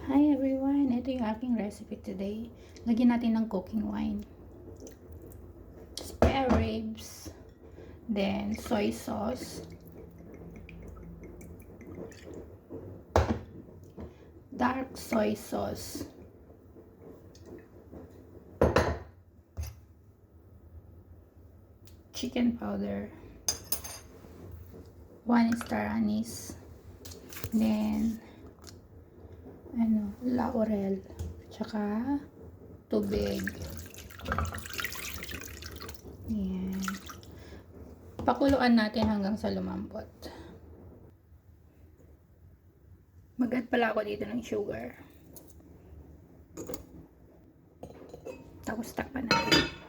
Hi everyone! Ito yung aking recipe today. Lagyan natin ng cooking wine. Spare ribs. Then, soy sauce. Dark soy sauce. Chicken powder. 1 star anise. Then, laurel. Tsaka, tubig. Ayan. Pakuluan natin hanggang sa lumambot. Mag-add pala ako dito ng sugar. Tapos takpan natin.